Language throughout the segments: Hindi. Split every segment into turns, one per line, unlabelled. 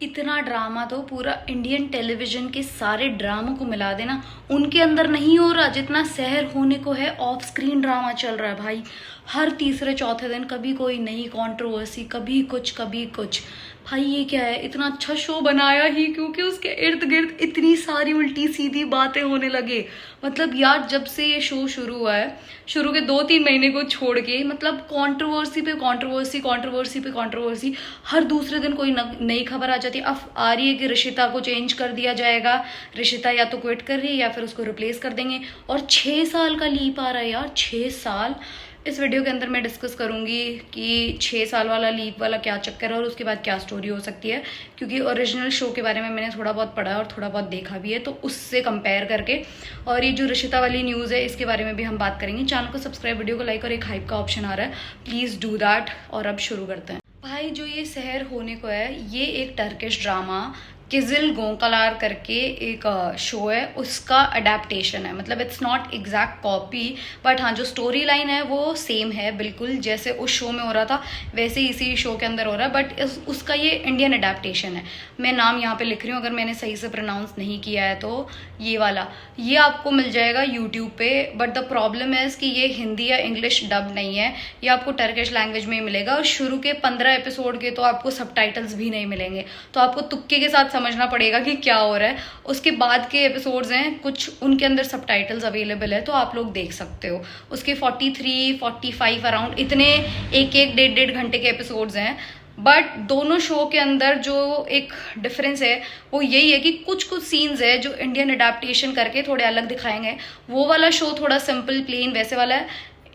इतना ड्रामा तो पूरा इंडियन टेलीविजन के सारे ड्रामों को मिला देना, उनके अंदर नहीं हो रहा जितना सहर होने को है। ऑफ स्क्रीन ड्रामा चल रहा है भाई। हर तीसरे चौथे दिन कभी कोई नई कंट्रोवर्सी, कभी कुछ कभी कुछ। भाई ये क्या है, इतना अच्छा शो बनाया ही क्योंकि उसके इर्द गिर्द इतनी सारी उल्टी सीधी बातें होने लगे। मतलब यार, जब से ये शो शुरू हुआ है, शुरू के 2-3 महीने को छोड़ के, मतलब कंट्रोवर्सी पे कंट्रोवर्सी, कंट्रोवर्सी पे कंट्रोवर्सी। हर दूसरे दिन कोई नई खबर आ जाती है। अब आ रही है कि ऋषिता को चेंज कर दिया जाएगा, ऋषिता या तो क्विट कर रही है या फिर उसको रिप्लेस कर देंगे। और 6 साल का लीप आ रहा है यार, 6 साल। इस वीडियो के अंदर मैं डिस्कस करूंगी कि 6 साल वाला लीप वाला क्या चक्कर है और उसके बाद क्या स्टोरी हो सकती है, क्योंकि ओरिजिनल शो के बारे में मैंने थोड़ा बहुत पढ़ा और थोड़ा बहुत देखा भी है, तो उससे कंपेयर करके। और ये जो ऋषिता वाली न्यूज़ है इसके बारे में भी हम बात करेंगे। चैनल को सब्सक्राइब, वीडियो को लाइक और एक हाइप का ऑप्शन आ रहा है, प्लीज़ डू दैट। और अब शुरू करते हैं। भाई जो ये सहर होने को है, ये एक टर्किश ड्रामा किजिल गोंकालार करके एक शो है, उसका अडेप्टेशन है। मतलब it's not exact copy, but हाँ जो स्टोरी लाइन है वो सेम है बिल्कुल, जैसे उस शो में हो रहा था वैसे ही इसी शो के अंदर हो रहा है। बट उसका ये इंडियन अडेप्टेशन है। मैं नाम यहाँ पे लिख रही हूँ, अगर मैंने सही से प्रोनाउंस नहीं किया है तो ये वाला, ये आपको मिल जाएगा यूट्यूब पे। बट द प्रॉब्लम है कि ये हिंदी या इंग्लिश डब नहीं है, ये आपको टर्किश लैंग्वेज में ही मिलेगा। और शुरू के 15 एपिसोड के तो आपको सबटाइटल्स भी नहीं मिलेंगे, तो आपको तुक्के के साथ समझना पड़ेगा कि क्या हो रहा है। उसके बाद के एपिसोड्स हैं कुछ, उनके अंदर सबटाइटल्स अवेलेबल है, तो आप लोग देख सकते हो। उसके 43-45 अराउंड इतने एक 1-1.5 घंटे के एपिसोड्स हैं। बट दोनों शो के अंदर जो एक डिफरेंस है वो यही है कि कुछ कुछ सीन्स है जो इंडियन अडेप्टेशन करके थोड़े अलग दिखाएंगे। वो वाला शो थोड़ा सिंपल प्लेन वैसे वाला है,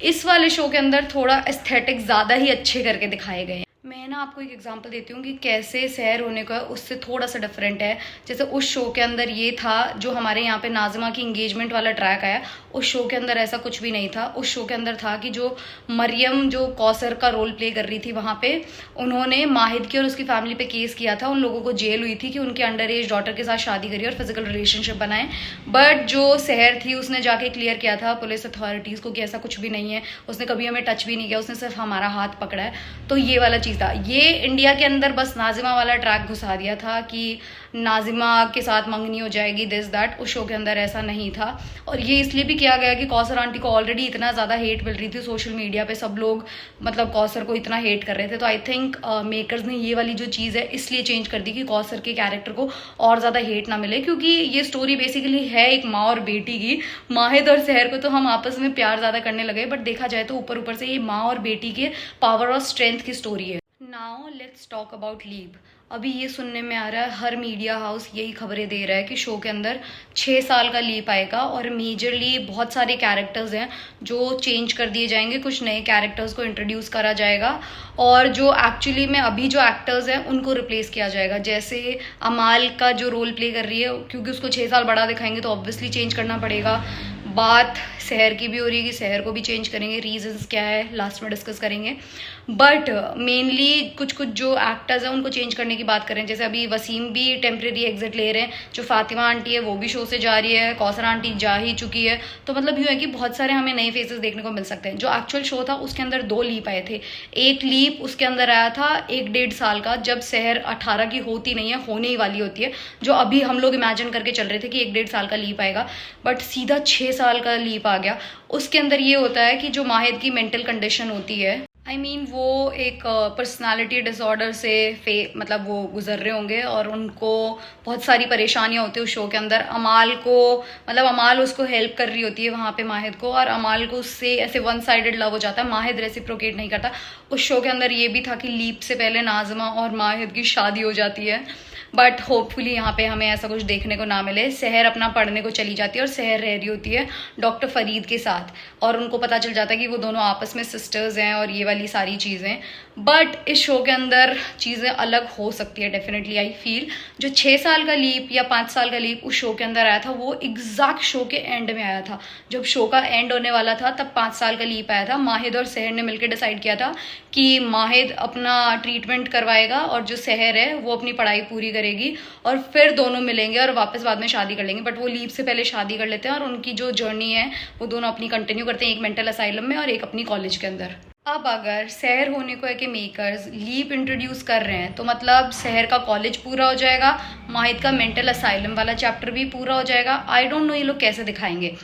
इस वाले शो के अंदर थोड़ा एस्थेटिक ज़्यादा ही अच्छे करके दिखाए गए हैं। मैं ना आपको एक एग्जांपल देती हूँ कि कैसे सहर होने का उससे थोड़ा सा डिफरेंट है। जैसे उस शो के अंदर ये था, जो हमारे यहाँ पे नाज़िमा की इंगेजमेंट वाला ट्रैक आया, उस शो के अंदर ऐसा कुछ भी नहीं था। उस शो के अंदर था कि जो मरियम जो कौसर का रोल प्ले कर रही थी, वहाँ पे उन्होंने माहिद की और उसकी फैमिली पे केस किया था। उन लोगों को जेल हुई थी कि उनके अंडर एज डॉटर के साथ शादी करी और फिजिकल रिलेशनशिप बनाए। बट जो सहर थी उसने जाके क्लियर किया था पुलिस अथॉरिटीज़ को कि ऐसा कुछ भी नहीं है, उसने कभी हमें टच भी नहीं किया, उसने सिर्फ हमारा हाथ पकड़ा है। तो ये वाला चीज़ था। ये इंडिया के अंदर बस नाजिमा वाला ट्रैक घुसा दिया था कि नाजिमा के साथ मंगनी हो जाएगी, दिस दैट। उस शो के अंदर ऐसा नहीं था। और ये इसलिए भी किया गया कि कौसर आंटी को ऑलरेडी इतना ज़्यादा हेट मिल रही थी सोशल मीडिया पे, सब लोग मतलब कौसर को इतना हेट कर रहे थे। तो आई थिंक मेकर्स ने ये वाली जो चीज़ है इसलिए चेंज कर दी कि कौसर के कैरेक्टर को और ज़्यादा हेट ना मिले, क्योंकि ये स्टोरी बेसिकली है एक माँ और बेटी की। माहिद और सहर को तो हम आपस में प्यार ज़्यादा करने लगे, बट देखा जाए तो ऊपर ऊपर से ये माँ और बेटी के पावर और स्ट्रेंथ की स्टोरी है। Now let's talk about leap. अभी ये सुनने में आ रहा है, हर मीडिया हाउस यही खबरें दे रहा है कि शो के अंदर 6 साल का लीप आएगा और मेजरली बहुत सारे कैरेक्टर्स हैं जो चेंज कर दिए जाएंगे, कुछ नए कैरेक्टर्स को इंट्रोड्यूस करा जाएगा और जो एक्चुअली में अभी जो एक्टर्स हैं उनको रिप्लेस किया जाएगा। जैसे अमाल का जो रोल प्ले कर रही है, क्योंकि उसको 6 साल बड़ा दिखाएंगे तो ऑब्वियसली चेंज करना पड़ेगा। बात सहर की भी हो रही है कि सहर को भी चेंज करेंगे, रीजंस क्या है लास्ट में डिस्कस करेंगे। बट मेनली कुछ कुछ जो एक्टर्स हैं उनको चेंज करने की बात करें, जैसे अभी वसीम भी टेम्प्रेरी एग्जिट ले रहे हैं, जो फातिमा आंटी है वो भी शो से जा रही है, कौसर आंटी जा ही चुकी है। तो मतलब यूँ है कि बहुत सारे हमें नए फेसेस देखने को मिल सकते हैं। जो एक्चुअल शो था उसके अंदर 2 लीप आए थे। एक लीप उसके अंदर आया था 1-1.5 साल का, जब सहर 18 की होती नहीं है, होने ही वाली होती है, जो अभी हम लोग इमेजिन करके चल रहे थे कि 1-1.5 साल का लीप आएगा, बट सीधा 6 साल का लीप आ गया। उसके अंदर ये होता है कि जो माहिद की मेंटल कंडीशन होती है, वो एक पर्सनालिटी डिसऑर्डर से मतलब वो गुजर रहे होंगे और उनको बहुत सारी परेशानियां होती है उस शो के अंदर। अमाल को मतलब अमाल उसको हेल्प कर रही होती है वहाँ पे माहिद को, और अमाल को उससे ऐसे 1 साइडेड लव हो जाता है, माहिद रेसिप्रोकेट नहीं करता। उस शो के अंदर ये भी था कि लीप से पहले नाज़िमा और माहिद की शादी हो जाती है, बट होपफुली यहाँ पे हमें ऐसा कुछ देखने को ना मिले। सहर अपना पढ़ने को चली जाती है और सहर रह रही होती है डॉक्टर फरीद के साथ, और उनको पता चल जाता है कि वो दोनों आपस में सिस्टर्स हैं और ये वाली सारी चीज़ें। बट इस शो के अंदर चीज़ें अलग हो सकती है डेफिनेटली। आई फील जो 6 साल का लीप या 5 साल का लीप उस शो के अंदर आया था वो एग्जैक्ट शो के एंड में आया था। जब शो का एंड होने वाला था तब 5 साल का लीप आया था। माहिद और सहर ने मिलकर डिसाइड किया था कि माहिद अपना ट्रीटमेंट करवाएगा और जो सहर है वो अपनी पढ़ाई पूरी करेगी, और फिर दोनों मिलेंगे और वापस बाद में शादी कर लेंगे। बट वो लीप से पहले शादी कर लेते हैं और उनकी जो जर्नी है वो दोनों अपनी कंटिन्यू करते हैं, एक मेंटल असाइलम में और एक अपनी कॉलेज के अंदर। अब अगर शहर होने को है कि मेकर्स लीप इंट्रोड्यूस कर रहे हैं तो मतलब शहर का कॉलेज पूरा हो जाएगा, माहिद का मेंटल असाइलम वाला चैप्टर भी पूरा हो जाएगा। आई डोंट नो ये लोग कैसे दिखाएंगे,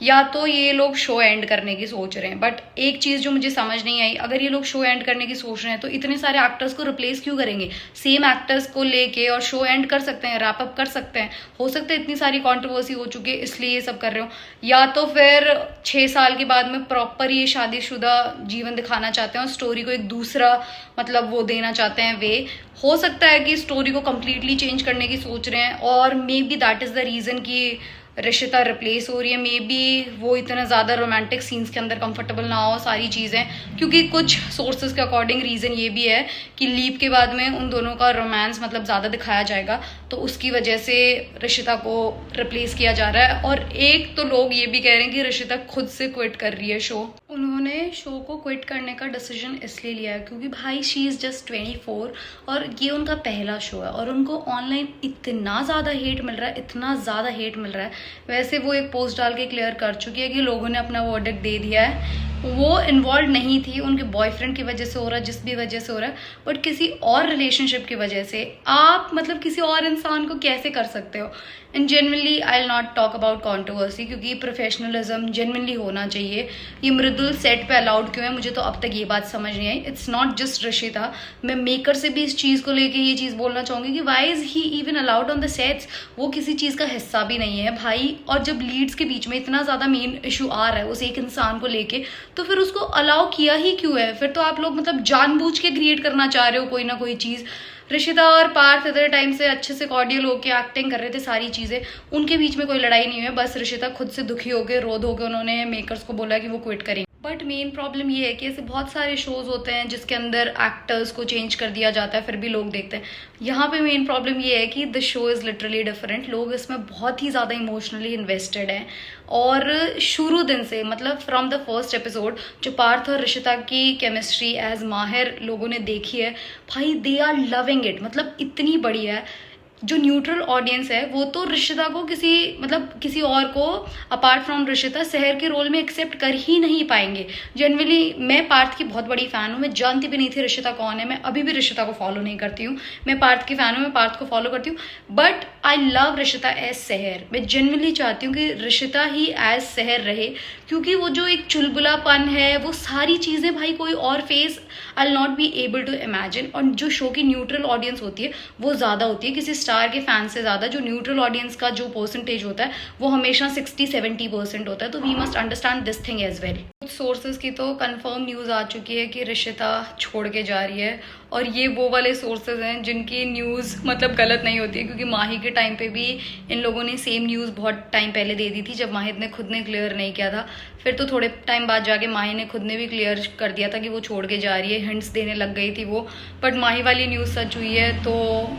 या तो ये लोग शो एंड करने की सोच रहे हैं। बट एक चीज़ जो मुझे समझ नहीं आई, अगर ये लोग शो एंड करने की सोच रहे हैं तो इतने सारे एक्टर्स को रिप्लेस क्यों करेंगे? सेम एक्टर्स को लेके और शो एंड कर सकते हैं, रैप अप कर सकते हैं। हो सकता है इतनी सारी कंट्रोवर्सी हो चुकी है इसलिए ये सब कर रहे हो, या तो फिर 6 साल के बाद में प्रॉपर ये शादीशुदा जीवन दिखाना चाहते हैं और स्टोरी को एक दूसरा मतलब वो देना चाहते हैं वे। हो सकता है कि स्टोरी को कम्प्लीटली चेंज करने की सोच रहे हैं और may be that is the reason कि रिशिता रिप्लेस हो रही है। मे बी वो इतना ज़्यादा रोमांटिक सीन्स के अंदर कंफर्टेबल ना हो सारी चीज़ें, क्योंकि कुछ सोर्सेज के अकॉर्डिंग रीज़न ये भी है कि लीप के बाद में उन दोनों का रोमांस मतलब ज़्यादा दिखाया जाएगा, तो उसकी वजह से रिशिता को रिप्लेस किया जा रहा है। और एक तो लोग ये भी कह रहे हैं कि रिशिता खुद से क्विट कर रही है शो। उन्होंने शो को क्विट करने का डिसीजन इसलिए लिया है क्योंकि भाई शी इज़ जस्ट 24 और ये उनका पहला शो है और उनको ऑनलाइन इतना ज़्यादा हेट मिल रहा है, इतना ज़्यादा हेट मिल रहा है। वैसे वो एक पोस्ट डाल के क्लियर कर चुकी है कि लोगों ने अपना वर्डिक्ट दे दिया है, वो इन्वॉल्व नहीं थी, उनके बॉयफ्रेंड की वजह से हो रहा है, जिस भी वजह से हो रहा है, बट किसी और रिलेशनशिप की वजह से आप मतलब किसी और इंसान को कैसे कर सकते हो? And generally I will not talk about controversy क्योंकि प्रोफेशनलिज्म जेनरली होना चाहिए। ये मृदुल सेट पे अलाउड क्यों है, मुझे तो अब तक ये बात समझ नहीं आई। इट्स नॉट जस्ट रिशिता, मैं मेकर से भी इस चीज़ को लेके ये चीज़ बोलना चाहूँगी कि why is he even allowed on the sets? वो किसी चीज़ का हिस्सा भी नहीं है भाई। और जब लीड्स के बीच में इतना ज़्यादा मेन इशू आ रहा है उस एक इंसान को लेके, तो फिर उसको अलाउ किया ही क्यों है? फिर तो आप लोग मतलब जानबूझ के क्रिएट करना चाह रहे हो कोई ना कोई चीज़। रिशिता और पार्थ इतने टाइम से अच्छे से कॉर्डियल होके एक्टिंग कर रहे थे, सारी चीज़ें, उनके बीच में कोई लड़ाई नहीं हुई है। बस रिशिता खुद से दुखी होकर रो धो के उन्होंने मेकर्स को बोला कि वो क्विट करेंगे। बट मेन प्रॉब्लम ये है कि ऐसे बहुत सारे शोज होते हैं जिसके अंदर एक्टर्स को चेंज कर दिया जाता है फिर भी लोग देखते हैं। यहाँ पे मेन प्रॉब्लम ये है कि the show is literally different. लोग इसमें बहुत ही ज़्यादा इमोशनली इन्वेस्टेड हैं और शुरू दिन से मतलब फ्रॉम द फर्स्ट एपिसोड जो पार्थ और रिशिता की केमिस्ट्री एज माहिर लोगों ने देखी है, भाई दे आर लविंग इट। मतलब इतनी बढ़िया है। जो न्यूट्रल ऑडियंस है वो तो रिशिता को किसी और को अपार्ट फ्रॉम रिशिता शहर के रोल में एक्सेप्ट कर ही नहीं पाएंगे। जनरली मैं पार्थ की बहुत बड़ी फ़ैन हूँ, मैं जानती भी नहीं थी रिशिता कौन है, मैं अभी भी रिशिता को फॉलो नहीं करती हूँ, मैं पार्थ की फ़ैन हूँ, मैं पार्थ को फॉलो करती हूँ। But I love Rishita as शहर। मैं जनरली चाहती हूँ कि रिशिता ही एज शहर रहे, क्योंकि वो जो एक चुलबुलापन है वो सारी चीज़ें भाई कोई और face I not be able to imagine. और जो शो की न्यूट्रल ऑडियंस होती है वो ज़्यादा होती है किसी स्टार के फैन से ज़्यादा। जो न्यूट्रल ऑडियंस का जो परसेंटेज होता है वो हमेशा 60-70% होता है। तो we must understand this thing as well. कुछ सोर्सेज की तो कंफर्म न्यूज़ आ चुकी है कि रिशिता छोड़ के जा रही है, और ये वो वाले सोर्सेज हैं जिनकी न्यूज़ मतलब गलत नहीं होती है, क्योंकि माही के टाइम पे भी इन लोगों ने सेम न्यूज़ बहुत टाइम पहले दे दी थी जब माहिद ने खुद ने क्लियर नहीं किया था। फिर तो थोड़े टाइम बाद जाके माही ने खुद ने भी क्लियर कर दिया था कि वो छोड़ के जा रही है, हिंट्स देने लग गई थी वो। बट माही वाली न्यूज़ सच हुई है, तो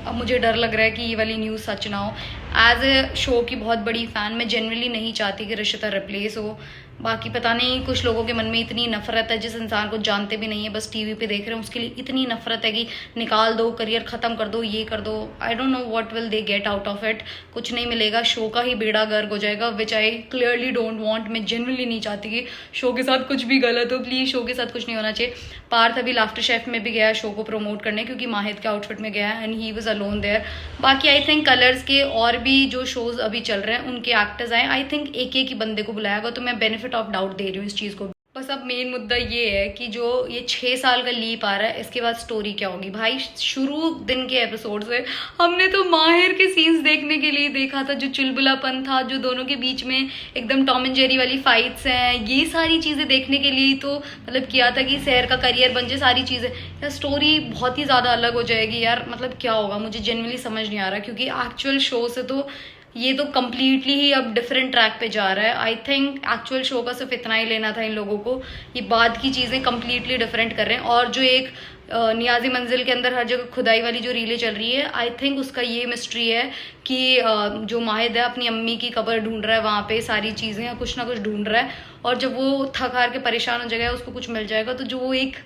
अब मुझे डर लग रहा है कि ये वाली न्यूज़ सच ना हो। एज ए शो की बहुत बड़ी फ़ैन मैं जनरली नहीं चाहती कि रिशिता रिप्लेस हो। बाकी पता नहीं कुछ लोगों के मन में इतनी नफरत है, जिस इंसान को जानते भी नहीं है बस टीवी पे देख रहे हैं उसके लिए इतनी नफरत है कि निकाल दो, करियर ख़त्म कर दो, ये कर दो। I don't know what will they get out of it. कुछ नहीं मिलेगा, शो का ही बेड़ा गर्क हो जाएगा, विच आई क्लियरली डोंट वांट। मैं जनरली नहीं चाहती कि शो के साथ कुछ भी गलत हो, प्लीज़ शो के साथ कुछ नहीं होना चाहिए। पार्थ अभी लाफ्टर शेफ में भी गया है शो को प्रमोट करने, क्योंकि माहिद के आउटफिट में गया है and he was alone there. बाकी आई थिंक कलर्स के और भी जो शोज अभी चल रहे हैं उनके एक्टर्स आए, आई थिंक एक एक ही बंदे को बुलाया गया, तो मैं बेनिफिट ऑफ डाउट दे रही हूँ इस चीज़ को। बस अब मेन मुद्दा ये है कि जो ये 6 साल का लीप आ रहा है इसके बाद स्टोरी क्या होगी। भाई शुरू दिन के एपिसोड से हमने तो माहिर के सीन्स देखने के लिए देखा था, जो चुलबुलापन था, जो दोनों के बीच में एकदम टॉम एंड जेरी वाली फाइट्स हैं, ये सारी चीज़ें देखने के लिए तो मतलब किया था कि शहर का करियर बन जाए सारी चीज़ें। यार स्टोरी बहुत ही ज़्यादा अलग हो जाएगी यार, मतलब क्या होगा मुझे जेन्युइनली समझ नहीं आ रहा, क्योंकि एक्चुअल शो से तो ये तो कम्प्लीटली ही अब डिफरेंट ट्रैक पे जा रहा है। आई थिंक एक्चुअल शो का सिर्फ इतना ही लेना था इन लोगों को, ये बाद की चीज़ें कम्प्लीटली डिफरेंट कर रहे हैं। और जो एक नियाजी मंजिल के अंदर हर जगह खुदाई वाली जो रीलें चल रही है, आई थिंक उसका ये मिस्ट्री है कि जो माहिद है अपनी अम्मी की कब्र ढूंढ रहा है वहाँ पे, सारी चीज़ें या कुछ ना कुछ ढूंढ रहा है, और जब वो थक हार के परेशान हो जाएगा उसको कुछ मिल जाएगा, तो जो वो एक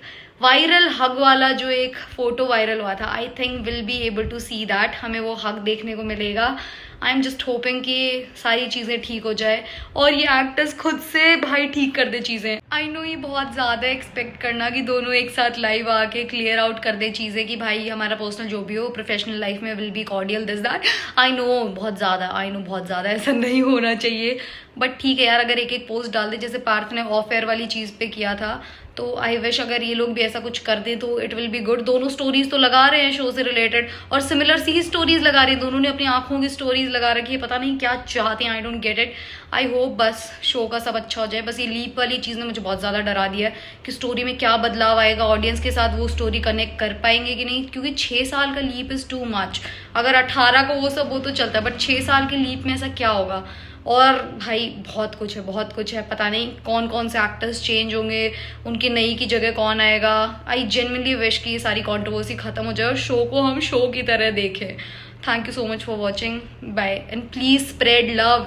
वायरल हग वाला जो एक फोटो वायरल हुआ था, I think will be able to see that, हमें वो हग देखने को मिलेगा। आई एम जस्ट होपिंग कि सारी चीज़ें ठीक हो जाए और ये एक्टर्स खुद से भाई ठीक कर दे चीज़ें। आई नो ये बहुत ज़्यादा एक्सपेक्ट करना कि दोनों एक साथ लाइव आके क्लियर आउट कर दे चीज़ें कि भाई हमारा पर्सनल जो भी हो प्रोफेशनल लाइफ में will be cordial this that. I know बहुत ज़्यादा ऐसा नहीं होना चाहिए, बट ठीक है यार, अगर एक एक पोस्ट डाल दे जैसे पार्थ ने ऑफ एयर वाली चीज़ पे किया था, तो आई विश अगर ये लोग भी ऐसा कुछ कर दें तो इट विल बी गुड। दोनों स्टोरीज तो लगा रहे हैं शो से रिलेटेड और सिमिलर सी स्टोरीज लगा रहे हैं, दोनों ने अपनी आंखों की स्टोरीज लगा रखी है, पता नहीं क्या चाहते हैं, I don't get it. I hope बस शो का सब अच्छा हो जाए। बस ये लीप वाली चीज़ ने मुझे बहुत ज़्यादा डरा दिया है कि स्टोरी में क्या बदलाव आएगा, ऑडियंस के साथ वो स्टोरी कनेक्ट कर पाएंगे कि नहीं, क्योंकि 6 साल का लीप इज़ टू मच। अगर 18 को वो सब वो तो चलता है, बट 6 साल के लीप में ऐसा क्या होगा। और भाई बहुत कुछ है, पता नहीं कौन कौन से एक्टर्स चेंज होंगे, उनकी नई की जगह कौन आएगा। आई जेन्युइनली विश कि ये सारी कंट्रोवर्सी खत्म हो जाए और शो को हम शो की तरह देखें। Thank you so much for watching, bye and please spread love.